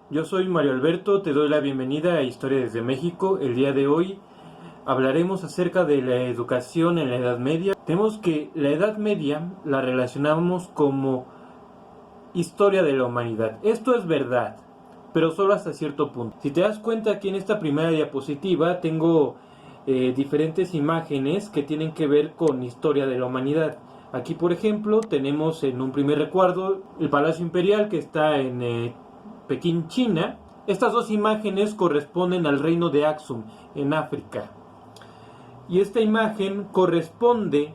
Yo soy Mario Alberto, te doy la bienvenida a Historia desde México. El día de hoy hablaremos acerca de la educación en la Edad Media. Tenemos que la Edad Media la relacionamos como historia de la humanidad. Esto es verdad, pero solo hasta cierto punto. Si te das cuenta, aquí en esta primera diapositiva tengo diferentes imágenes que tienen que ver con historia de la humanidad. Aquí, por ejemplo, tenemos en un primer recuadro el Palacio Imperial que está en Pekín, China. Estas dos imágenes corresponden al reino de Aksum en África. Y esta imagen corresponde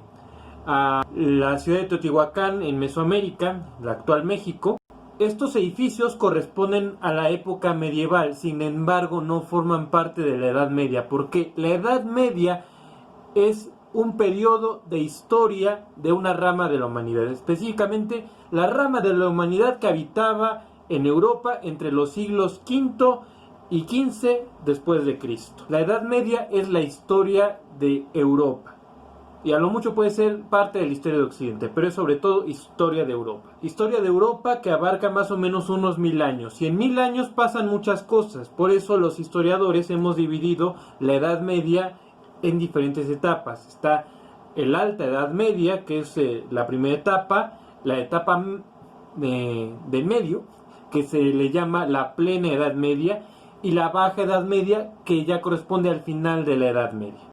a la ciudad de Teotihuacán en Mesoamérica, la actual México. Estos edificios corresponden a la época medieval, sin embargo no forman parte de la Edad Media, porque la Edad Media es un periodo de historia de una rama de la humanidad, específicamente la rama de la humanidad que habitaba en Europa entre los siglos V y XV después de Cristo. La Edad Media es la historia de Europa. Y a lo mucho puede ser parte de la historia de Occidente, pero es sobre todo historia de Europa. Historia de Europa que abarca más o menos unos 1000 años. Y en 1000 años pasan muchas cosas. Por eso los historiadores hemos dividido la Edad Media en diferentes etapas. Está el Alta Edad Media, que es la primera etapa. La etapa de medio, que se le llama la Plena Edad Media. Y la Baja Edad Media, que ya corresponde al final de la Edad Media.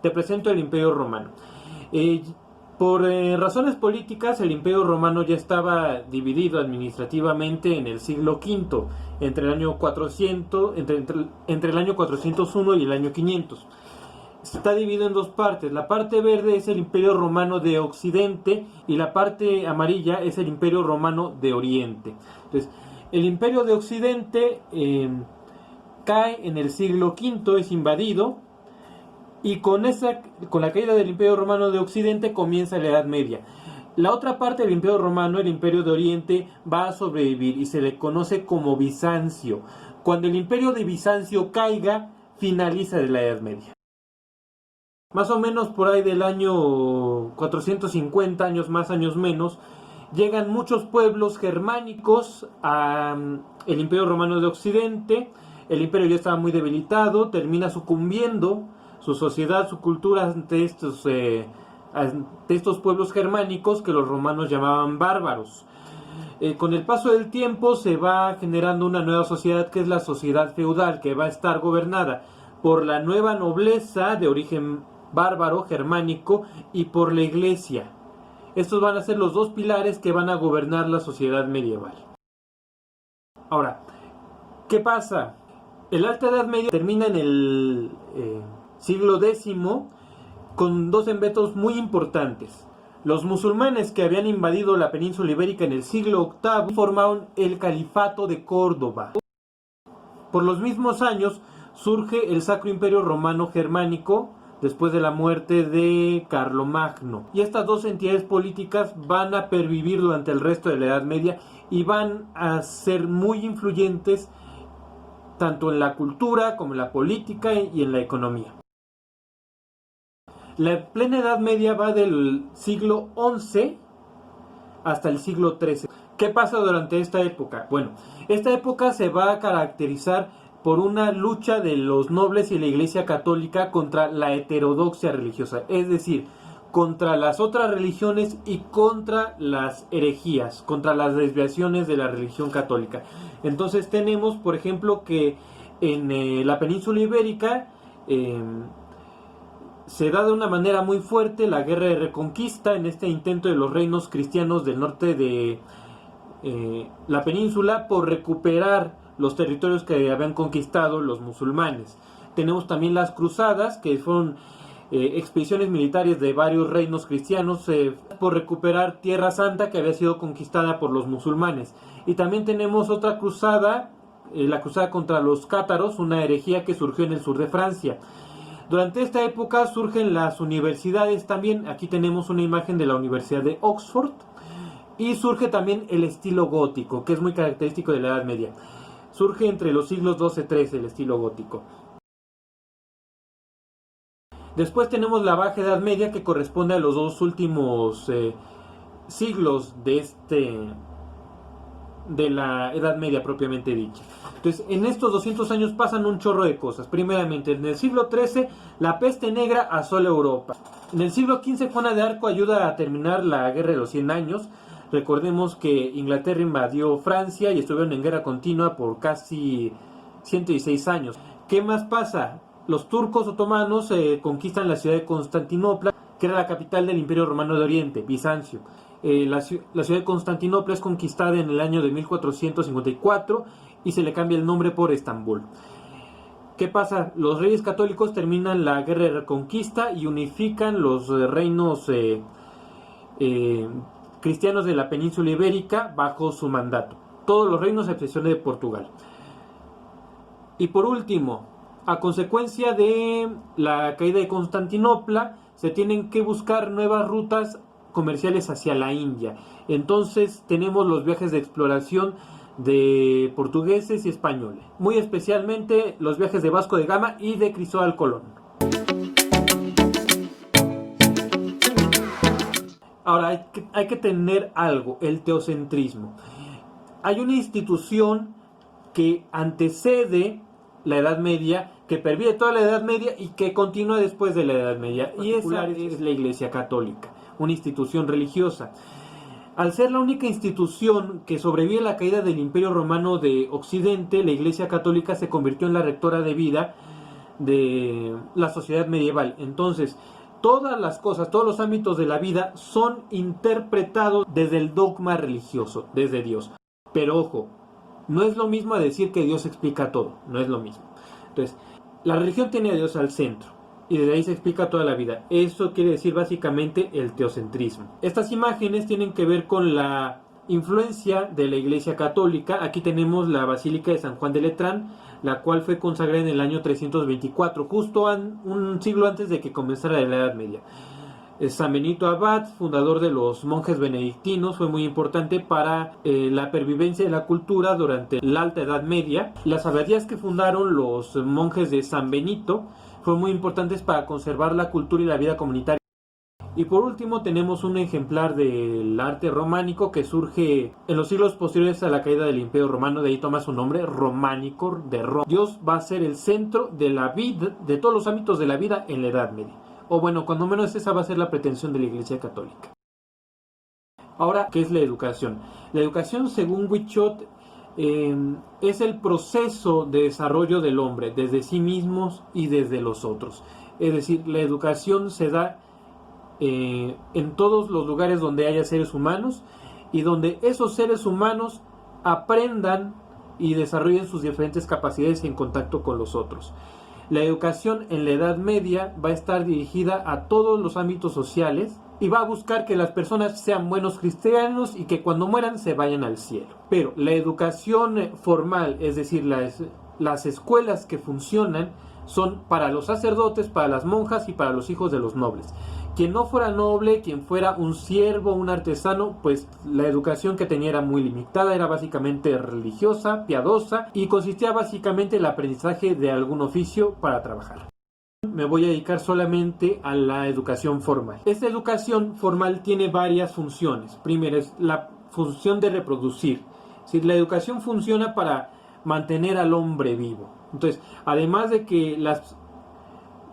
Te presento el Imperio Romano. Por razones políticas, el Imperio Romano ya estaba dividido administrativamente en el siglo V, entre el año 400, entre el año 401 y el año 500. Está dividido en dos partes. La parte verde es el Imperio Romano de Occidente y la parte amarilla es el Imperio Romano de Oriente. Entonces, el Imperio de Occidente cae en el siglo V, es invadido. Y con la caída del Imperio Romano de Occidente comienza la Edad Media. La otra parte del Imperio Romano, el Imperio de Oriente, va a sobrevivir y se le conoce como Bizancio. Cuando el Imperio de Bizancio caiga, finaliza la Edad Media. Más o menos por ahí del año 450, años más, años menos, llegan muchos pueblos germánicos al Imperio Romano de Occidente. El imperio ya estaba muy debilitado, termina sucumbiendo su sociedad, su cultura ante estos pueblos germánicos que los romanos llamaban bárbaros. Con el paso del tiempo se va generando una nueva sociedad que es la sociedad feudal, que va a estar gobernada por la nueva nobleza de origen bárbaro, germánico, y por la iglesia. Estos van a ser los dos pilares que van a gobernar la sociedad medieval. Ahora, ¿qué pasa? El Alta Edad Media termina en el siglo X con dos eventos muy importantes. Los musulmanes que habían invadido la península ibérica en el siglo VIII formaron el Califato de Córdoba. Por los mismos años surge el Sacro Imperio Romano Germánico después de la muerte de Carlomagno. Y estas dos entidades políticas van a pervivir durante el resto de la Edad Media y van a ser muy influyentes tanto en la cultura como en la política y en la economía. La Plena Edad Media va del siglo XI hasta el siglo XIII. ¿Qué pasa durante esta época? Bueno, esta época se va a caracterizar por una lucha de los nobles y la Iglesia Católica contra la heterodoxia religiosa, es decir, contra las otras religiones y contra las herejías, contra las desviaciones de la religión católica. Entonces tenemos, por ejemplo, que en la península ibérica se da de una manera muy fuerte la guerra de reconquista en este intento de los reinos cristianos del norte de la península por recuperar los territorios que habían conquistado los musulmanes. Tenemos también las cruzadas, que fueron expediciones militares de varios reinos cristianos por recuperar Tierra Santa que había sido conquistada por los musulmanes. Y también tenemos otra cruzada, la cruzada contra los cátaros, una herejía que surgió en el sur de Francia. Durante esta época surgen las universidades también. Aquí tenemos una imagen de la Universidad de Oxford. Y surge también el estilo gótico, que es muy característico de la Edad Media. Surge entre los siglos XII-XIII el estilo gótico. Después tenemos la Baja Edad Media, que corresponde a los dos últimos siglos de de la Edad Media propiamente dicha. Entonces, en estos 200 años pasan un chorro de cosas. Primeramente, en el siglo XIII, la peste negra asola Europa. En el siglo XV, Juana de Arco ayuda a terminar la Guerra de los 100 años. Recordemos que Inglaterra invadió Francia y estuvieron en guerra continua por casi 106 años. ¿Qué más pasa? Los turcos otomanos conquistan la ciudad de Constantinopla, que era la capital del Imperio Romano de Oriente, Bizancio. La ciudad de Constantinopla es conquistada en el año de 1454 y se le cambia el nombre por Estambul. ¿Qué pasa? Los reyes católicos terminan la guerra de reconquista y unifican los reinos cristianos de la península ibérica bajo su mandato. Todos los reinos a excepción de Portugal. Y por último, a consecuencia de la caída de Constantinopla, se tienen que buscar nuevas rutas comerciales hacia la India. Entonces tenemos los viajes de exploración de portugueses y españoles, muy especialmente los viajes de Vasco de Gama y de Cristóbal Colón. Ahora hay que tener algo, el teocentrismo. Hay una institución que antecede la Edad Media, que pervive toda la Edad Media y que continúa después de la Edad Media, y esa es la Iglesia Católica, una institución religiosa. Al ser la única institución que sobrevive a la caída del Imperio Romano de Occidente, la Iglesia Católica se convirtió en la rectora de vida de la sociedad medieval. Entonces, todas las cosas, todos los ámbitos de la vida son interpretados desde el dogma religioso, desde Dios. Pero ojo, no es lo mismo a decir que Dios explica todo, no es lo mismo. Entonces, la religión tiene a Dios al centro y desde ahí se explica toda la vida. Eso quiere decir básicamente el teocentrismo. Estas imágenes tienen que ver con la influencia de la Iglesia Católica. Aquí tenemos la Basílica de San Juan de Letrán, la cual fue consagrada en el año 324, justo un siglo antes de que comenzara la Edad Media. San Benito Abad, fundador de los monjes benedictinos, fue muy importante para la pervivencia de la cultura durante la Alta Edad Media. Las abadías que fundaron los monjes de San Benito fueron muy importantes para conservar la cultura y la vida comunitaria. Y por último tenemos un ejemplar del arte románico que surge en los siglos posteriores a la caída del Imperio Romano, de ahí toma su nombre, románico, de Roma. Dios va a ser el centro de la vida, de todos los ámbitos de la vida en la Edad Media. O bueno, cuando menos esa va a ser la pretensión de la Iglesia Católica. Ahora, ¿qué es la educación? La educación, según Wichot, es el proceso de desarrollo del hombre, desde sí mismos y desde los otros. Es decir, la educación se da en todos los lugares donde haya seres humanos y donde esos seres humanos aprendan y desarrollen sus diferentes capacidades en contacto con los otros. La educación en la Edad Media va a estar dirigida a todos los ámbitos sociales y va a buscar que las personas sean buenos cristianos y que cuando mueran se vayan al cielo. Pero la educación formal, es decir, las escuelas que funcionan, son para los sacerdotes, para las monjas y para los hijos de los nobles. Quien no fuera noble, quien fuera un siervo, un artesano, pues la educación que tenía era muy limitada, era básicamente religiosa, piadosa y consistía básicamente en el aprendizaje de algún oficio para trabajar. Me voy a dedicar solamente a la educación formal. Esta educación formal tiene varias funciones. Primero es la función de reproducir. Es decir, la educación funciona para mantener al hombre vivo. Entonces, además de que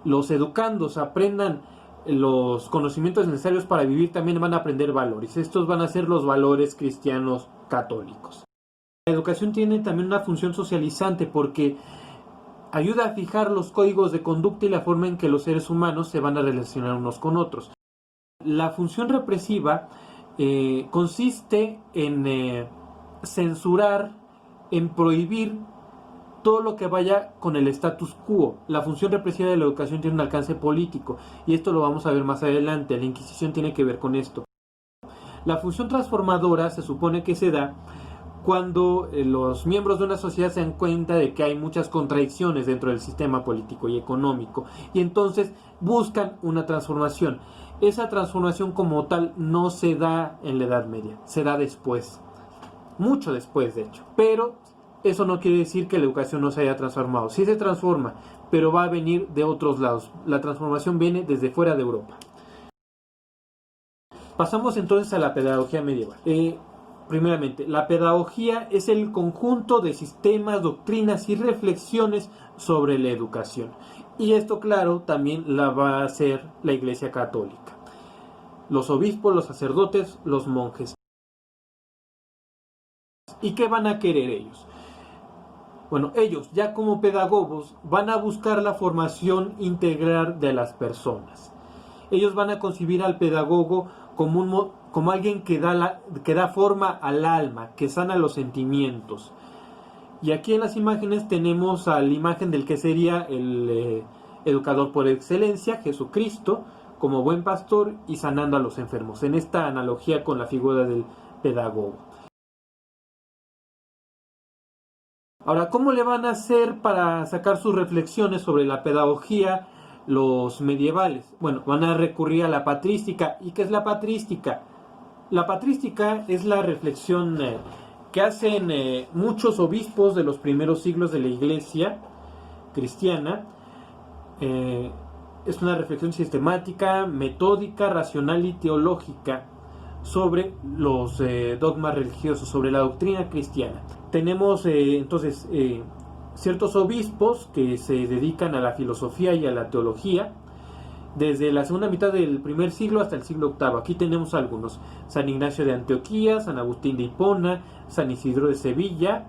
los educandos aprendan los conocimientos necesarios para vivir, también van a aprender valores. Estos van a ser los valores cristianos católicos. La educación tiene también una función socializante porque ayuda a fijar los códigos de conducta y la forma en que los seres humanos se van a relacionar unos con otros. La función represiva consiste en censurar, en prohibir todo lo que vaya con el status quo. La función represiva de la educación tiene un alcance político y esto lo vamos a ver más adelante. La Inquisición tiene que ver con esto. La función transformadora se supone que se da cuando los miembros de una sociedad se dan cuenta de que hay muchas contradicciones dentro del sistema político y económico y entonces buscan una transformación. Esa transformación como tal no se da en la Edad Media, se da después, mucho después de hecho, pero eso no quiere decir que la educación no se haya transformado. Sí se transforma, pero va a venir de otros lados. La transformación viene desde fuera de Europa. Pasamos entonces a la pedagogía medieval. Primeramente, la pedagogía es el conjunto de sistemas, doctrinas y reflexiones sobre la educación. Y esto, claro, también la va a hacer la Iglesia Católica. Los obispos, los sacerdotes, los monjes. ¿Y qué van a querer ellos? Bueno, ellos, ya como pedagogos, van a buscar la formación integral de las personas. Ellos van a concebir al pedagogo como alguien que da forma al alma, que sana los sentimientos. Y aquí en las imágenes tenemos a la imagen del que sería el educador por excelencia, Jesucristo, como buen pastor y sanando a los enfermos, en esta analogía con la figura del pedagogo. Ahora, ¿cómo le van a hacer para sacar sus reflexiones sobre la pedagogía los medievales? Bueno, van a recurrir a la patrística. ¿Y qué es la patrística? La patrística es la reflexión que hacen muchos obispos de los primeros siglos de la Iglesia cristiana. Es una reflexión sistemática, metódica, racional y teológica sobre los dogmas religiosos, sobre la doctrina cristiana. Tenemos entonces ciertos obispos que se dedican a la filosofía y a la teología desde la segunda mitad del primer siglo hasta el siglo VIII. Aquí tenemos algunos: San Ignacio de Antioquía, San Agustín de Hipona, San Isidro de Sevilla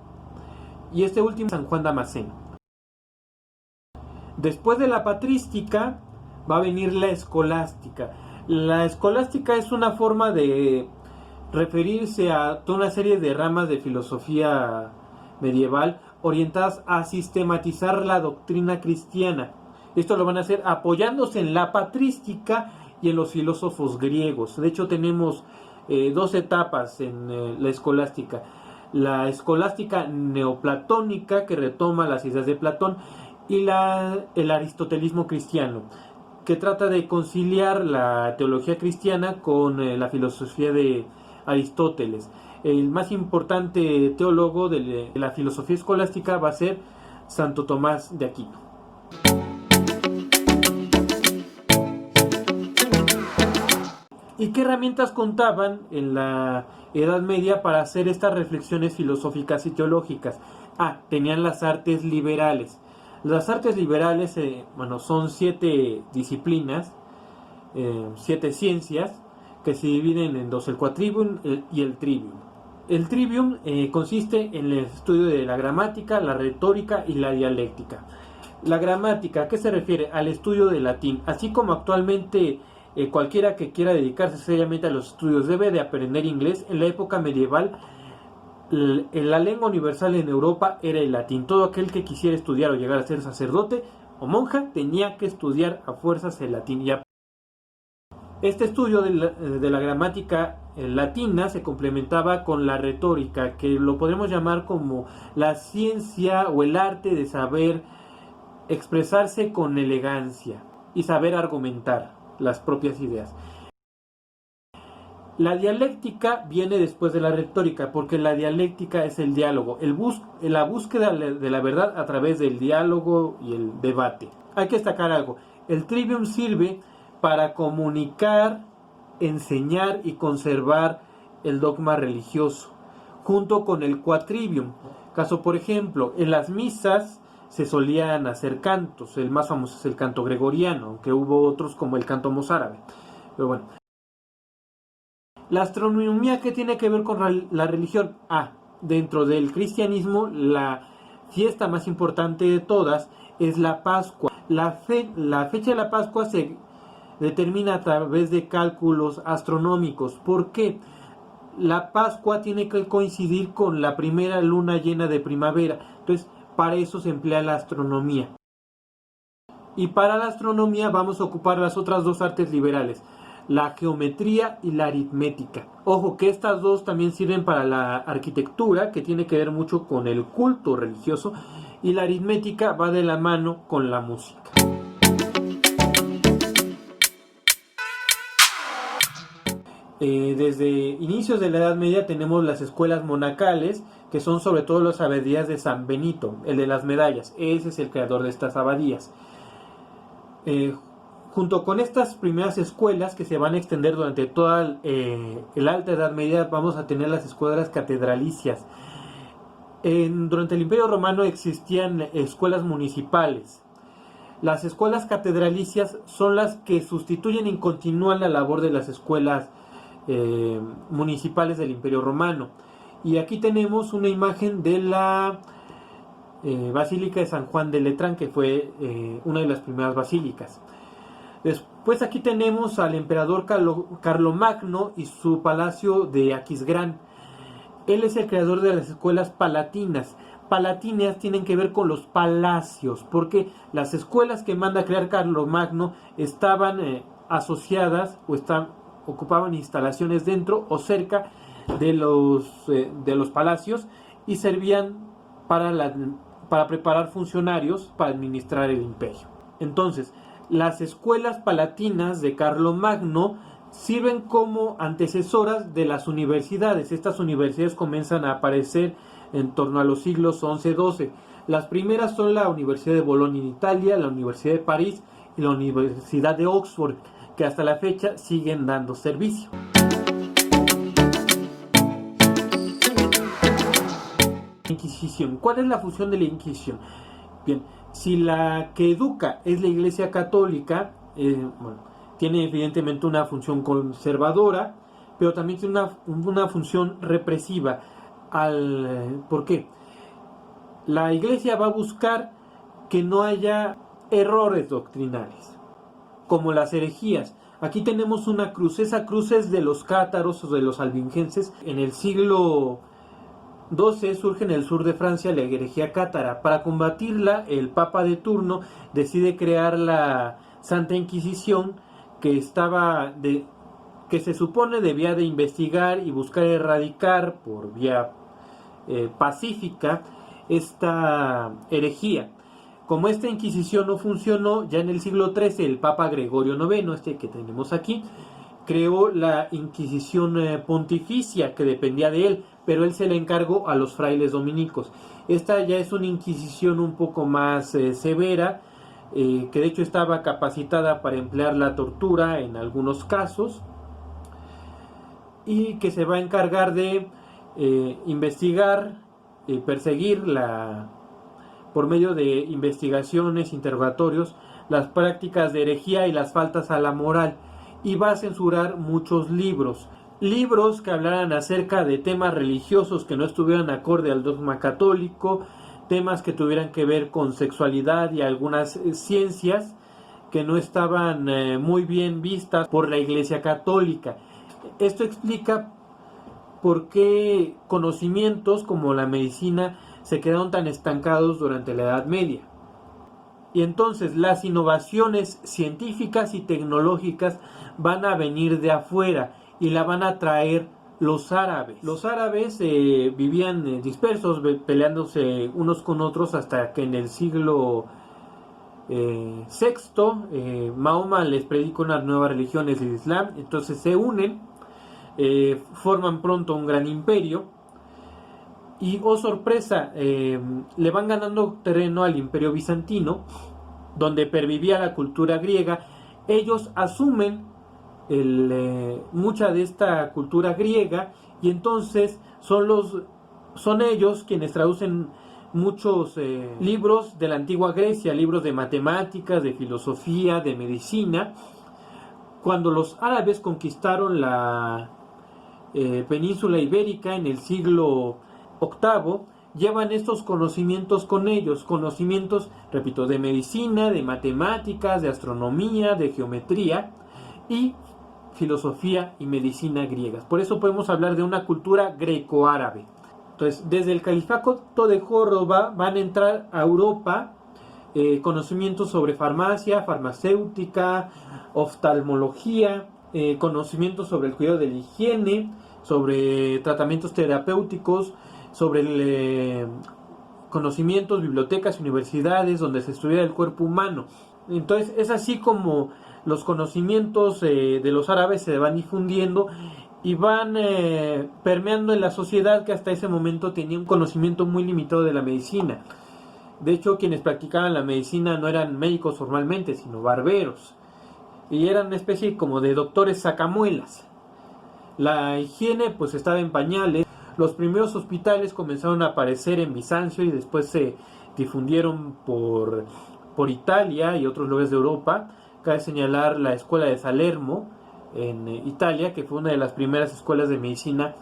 y este último San Juan Damasceno. Después de la patrística va a venir la escolástica. La escolástica es una forma de referirse a toda una serie de ramas de filosofía medieval orientadas a sistematizar la doctrina cristiana. Esto lo van a hacer apoyándose en la patrística y en los filósofos griegos. De hecho, tenemos dos etapas en la escolástica. La escolástica neoplatónica, que retoma las ideas de Platón, y el aristotelismo cristiano, que trata de conciliar la teología cristiana con la filosofía de Aristóteles. El más importante teólogo de la filosofía escolástica va a ser Santo Tomás de Aquino. ¿Y qué herramientas contaban en la Edad Media para hacer estas reflexiones filosóficas y teológicas? Tenían las artes liberales. Las artes liberales, son 7 disciplinas, 7 ciencias, que se dividen en dos: el quadrivium y el trivium. El trivium consiste en el estudio de la gramática, la retórica y la dialéctica. La gramática, ¿a qué se refiere? Al estudio del latín. Así como actualmente cualquiera que quiera dedicarse seriamente a los estudios debe de aprender inglés, en la época medieval la lengua universal en Europa era el latín. Todo aquel que quisiera estudiar o llegar a ser sacerdote o monja tenía que estudiar a fuerzas el latín. Este estudio de la gramática latina se complementaba con la retórica, que lo podemos llamar como la ciencia o el arte de saber expresarse con elegancia y saber argumentar las propias ideas. La dialéctica viene después de la retórica, porque la dialéctica es el diálogo, la búsqueda de la verdad a través del diálogo y el debate. Hay que destacar algo: el trivium sirve para comunicar, enseñar y conservar el dogma religioso, junto con el quadrivium. Caso, por ejemplo, en las misas se solían hacer cantos. El más famoso es el canto gregoriano, aunque hubo otros como el canto mozárabe. Pero bueno. La astronomía, ¿qué tiene que ver con la religión? Dentro del cristianismo, la fiesta más importante de todas es la Pascua. La fecha de la Pascua se determina a través de cálculos astronómicos. ¿Por qué? La Pascua tiene que coincidir con la primera luna llena de primavera. Entonces, para eso se emplea la astronomía. Y para la astronomía vamos a ocupar las otras dos artes liberales: la geometría y la aritmética. Ojo que estas dos también sirven para la arquitectura, que tiene que ver mucho con el culto religioso, y la aritmética va de la mano con la música. Desde inicios de la Edad Media tenemos las escuelas monacales, que son sobre todo las abadías de San Benito, el de las medallas. Ese es el creador de estas abadías. Junto con estas primeras escuelas que se van a extender durante toda la Alta Edad Media, vamos a tener las escuelas catedralicias. Durante el Imperio Romano existían escuelas municipales. Las escuelas catedralicias son las que sustituyen y continúan la labor de las escuelas municipales del Imperio Romano. Y aquí tenemos una imagen de la Basílica de San Juan de Letrán, que fue una de las primeras basílicas. Después aquí tenemos al emperador Carlomagno y su palacio de Aquisgrán. Él es el creador de las escuelas palatinas. Palatinas tienen que ver con los palacios, porque las escuelas que manda a crear Carlomagno estaban asociadas o ocupaban instalaciones dentro o cerca de los palacios y servían para preparar funcionarios para administrar el imperio. Entonces, las escuelas palatinas de Carlomagno sirven como antecesoras de las universidades. Estas universidades comienzan a aparecer en torno a los siglos XI-XII. Las primeras son la Universidad de Bolonia en Italia, la Universidad de París y la Universidad de Oxford, que hasta la fecha siguen dando servicio. Inquisición. ¿Cuál es la función de la Inquisición? Bien, si la que educa es la Iglesia Católica, tiene evidentemente una función conservadora, pero también tiene una función represiva. ¿Por qué? La Iglesia va a buscar que no haya errores doctrinales, como las herejías. Aquí tenemos una cruz. Esa cruz es de los cátaros o de los albingenses. En el siglo XII surge en el sur de Francia la herejía cátara. Para combatirla, el Papa de turno decide crear la Santa Inquisición, que se supone debía de investigar y buscar erradicar por vía pacífica esta herejía. Como esta Inquisición no funcionó, ya en el siglo XIII el Papa Gregorio IX, que tenemos aquí, creó la Inquisición pontificia, que dependía de él, pero él se le encargó a los frailes dominicos. Esta ya es una Inquisición un poco más severa, que de hecho estaba capacitada para emplear la tortura en algunos casos, y que se va a encargar de investigar y perseguir por medio de investigaciones, interrogatorios, las prácticas de herejía y las faltas a la moral, y va a censurar muchos libros que hablaran acerca de temas religiosos que no estuvieran acorde al dogma católico, temas que tuvieran que ver con sexualidad y algunas ciencias que no estaban muy bien vistas por la Iglesia Católica. Esto explica por qué conocimientos como la medicina se quedaron tan estancados durante la Edad Media. Y entonces las innovaciones científicas y tecnológicas van a venir de afuera y la van a traer los árabes. Los árabes vivían dispersos, peleándose unos con otros, hasta que en el siglo VI Mahoma les predicó unas nuevas religiones del Islam. Entonces se unen, forman pronto un gran imperio y, oh sorpresa, le van ganando terreno al imperio bizantino, donde pervivía la cultura griega. Ellos asumen mucha de esta cultura griega, y entonces son ellos quienes traducen muchos libros de la antigua Grecia, libros de matemáticas, de filosofía, de medicina. Cuando los árabes conquistaron la península ibérica en el siglo VIII, llevan estos conocimientos con ellos, conocimientos, repito, de medicina, de matemáticas, de astronomía, de geometría y filosofía y medicina griegas. Por eso podemos hablar de una cultura greco-árabe. Entonces, desde el califato de Córdoba van a entrar a Europa conocimientos sobre farmacia, farmacéutica, oftalmología, conocimientos sobre el cuidado de la higiene, sobre tratamientos terapéuticos, sobre conocimientos, bibliotecas, universidades donde se estudia el cuerpo humano. Entonces es así como los conocimientos de los árabes se van difundiendo y van permeando en la sociedad, que hasta ese momento tenía un conocimiento muy limitado de la medicina. De hecho, quienes practicaban la medicina no eran médicos formalmente, sino barberos. y eran una especie como de doctores sacamuelas. La higiene pues estaba en pañales. Los primeros hospitales comenzaron a aparecer en Bizancio y después se difundieron por Italia y otros lugares de Europa. Cabe señalar la escuela de Salermo en Italia, que fue una de las primeras escuelas de medicina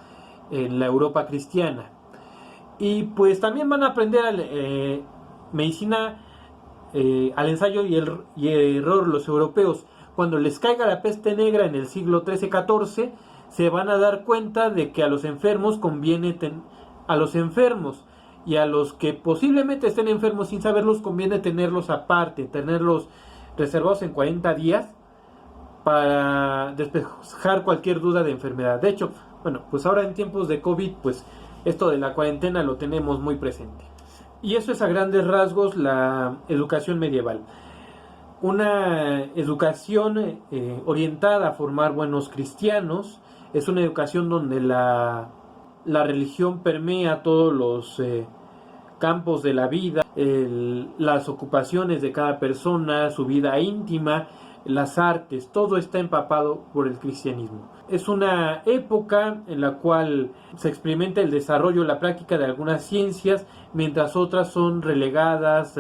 en la Europa cristiana. Y pues también van a aprender medicina al ensayo y error los europeos. Cuando les caiga la peste negra en el siglo XIII-XIV, se van a dar cuenta de que a los enfermos a los enfermos y a los que posiblemente estén enfermos sin saberlos, conviene tenerlos aparte, tenerlos reservados en 40 días para despejar cualquier duda de enfermedad. De hecho, bueno, pues ahora en tiempos de COVID, pues esto de la cuarentena lo tenemos muy presente. Y eso es a grandes rasgos la educación medieval. Una educación orientada a formar buenos cristianos. Es una educación donde la religión permea todos los campos de la vida, las ocupaciones de cada persona, su vida íntima, las artes, todo está empapado por el cristianismo. Es una época en la cual se experimenta el desarrollo y la práctica de algunas ciencias, mientras otras son relegadas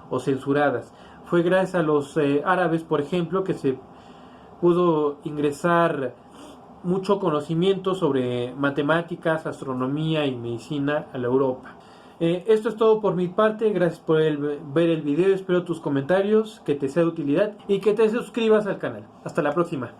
o censuradas. Fue gracias a los árabes, por ejemplo, que se pudo ingresar mucho conocimiento sobre matemáticas, astronomía y medicina a la Europa. Esto es todo por mi parte. Gracias por ver el video. Espero tus comentarios, que te sea de utilidad y que te suscribas al canal. Hasta la próxima.